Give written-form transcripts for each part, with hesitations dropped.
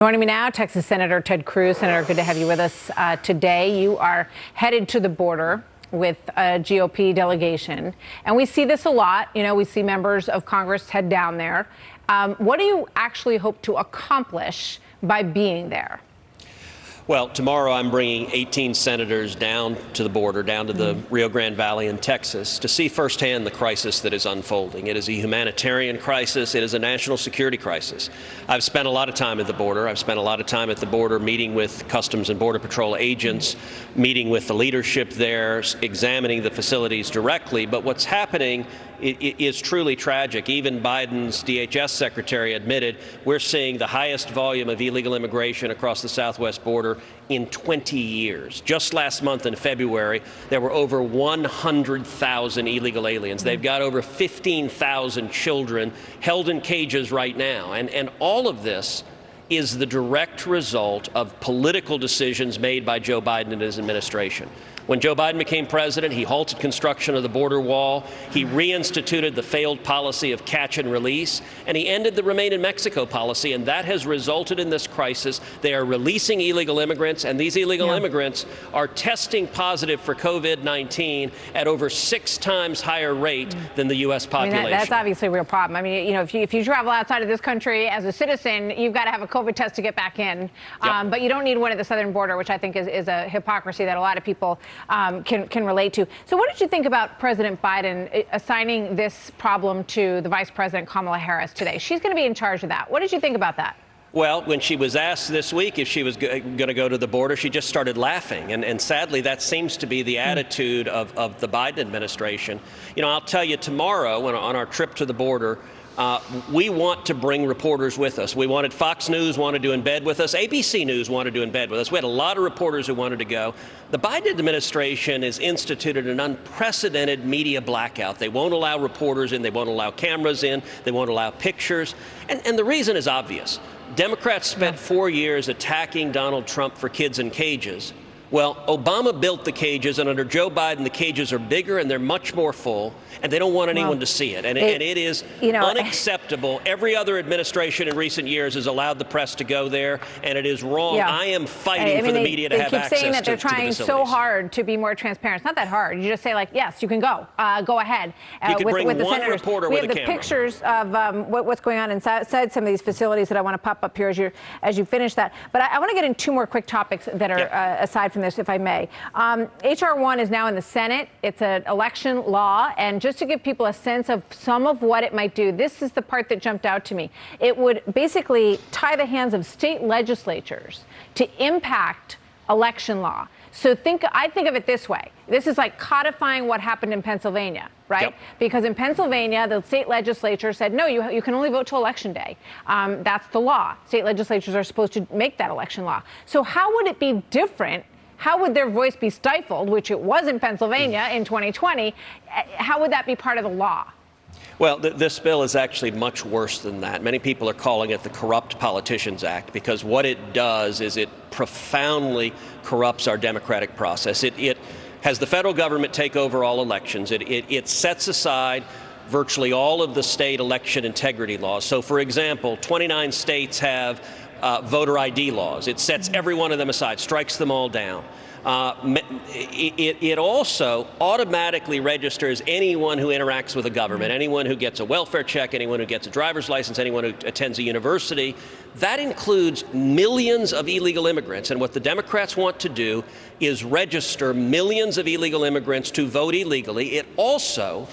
Joining me now, Texas Senator Ted Cruz. Senator, good to have you with us today. You are headed to the border with a GOP delegation, and we see this a lot. You know, we see members of Congress head down there. What do you actually hope to accomplish by being there? Well, tomorrow I'm bringing 18 senators down to the border, down to the Rio Grande Valley in Texas, to see firsthand the crisis that is unfolding. It is a humanitarian crisis. It is a national security crisis. I've spent a lot of time at the border. I've spent a lot of time at the border meeting with Customs and Border Patrol agents, meeting with the leadership there, examining the facilities directly. But what's happening is truly tragic. Even Biden's DHS secretary admitted we're seeing the highest volume of illegal immigration across the southwest border in 20 years. Just last month in February, there were over 100,000 illegal aliens. They've got over 15,000 children held in cages right now. And all of this is the direct result of political decisions made by Joe Biden and his administration. When Joe Biden became president, he halted construction of the border wall, he reinstituted the failed policy of catch and release, and he ended the Remain in Mexico policy, and that has resulted in this crisis. They are releasing illegal immigrants, and these illegal immigrants are testing positive for COVID-19 at over 6 times higher rate than the U.S. population. I mean, that's obviously a real problem. I mean, you know, if you travel outside of this country as a citizen, you've got to have a COVID test to get back in. But you don't need one at the southern border, which I think is a hypocrisy that a lot of people can relate to. So what did you think about President Biden assigning this problem to the Vice President Kamala Harris today? She's going to be in charge of that. What did you think about that? Well, when she was asked this week if she was going to go to the border, she just started laughing. And sadly, that seems to be the attitude of the Biden administration. You know, I'll tell you, tomorrow on our trip to the border, we want to bring reporters with us. We wanted Fox News wanted to embed with us. ABC News wanted to embed with us. We had a lot of reporters who wanted to go. The Biden administration has instituted an unprecedented media blackout. They won't allow reporters in. They won't allow cameras in. They won't allow pictures. And the reason is obvious. Democrats spent 4 years attacking Donald Trump for kids in cages. Well, Obama built the cages, and under Joe Biden, the cages are bigger and they're much more full, and they don't want anyone to see it. And it is unacceptable. Every other administration in recent years has allowed the press to go there, and it is wrong. I am fighting for the media to have access to the facilities. They keep saying that they're trying so hard to be more transparent. It's not that hard. You just say, like, yes, you can go. Go ahead. You can bring with one reporter with a camera. We have the pictures of what's going on inside some of these facilities that I want to pop up here as you finish that. But I want to get in 2 more quick topics that are aside from this, if I may. H.R. 1 is now in the Senate. It's an election law. And just to give people a sense of some of what it might do, this is the part that jumped out to me. It would basically tie the hands of state legislatures to impact election law. So I think of it this way. This is like codifying what happened in Pennsylvania, right? Because in Pennsylvania, the state legislature said, no, you can only vote till Election Day. That's the law. State legislatures are supposed to make that election law. So how would it be different? How would their voice be stifled, which it was in Pennsylvania in 2020? How would that be part of the law? Well, this bill is actually much worse than that. Many people are calling it the Corrupt Politicians Act because what it does is it profoundly corrupts our democratic process. It has the federal government take over all elections. It sets aside virtually all of the state election integrity laws. So, for example, 29 states have voter ID laws. It sets every one of them aside, strikes them all down. It also automatically registers anyone who interacts with the government, anyone who gets a welfare check, anyone who gets a driver's license, anyone who attends a university. That includes millions of illegal immigrants. And what the Democrats want to do is register millions of illegal immigrants to vote illegally. It also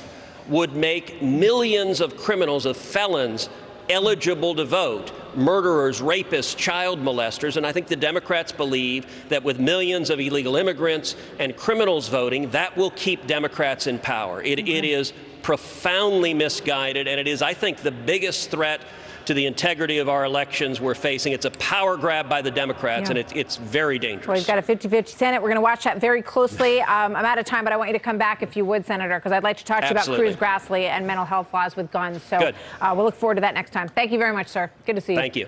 would make millions of criminals, of felons, eligible to vote, murderers, rapists, child molesters. And I think the Democrats believe that with millions of illegal immigrants and criminals voting, that will keep Democrats in power. It is profoundly misguided, and it is, I think, the biggest threat to the integrity of our elections we're facing. It's a power grab by the Democrats, and it's very dangerous. Well, we've got a 50-50 Senate. We're going to watch that very closely. I'm out of time, but I want you to come back if you would, Senator, because I'd like to talk to you about Cruz, Grassley, and mental health laws with guns. So we'll look forward to that next time. Thank you very much, sir. Good to see you. Thank you.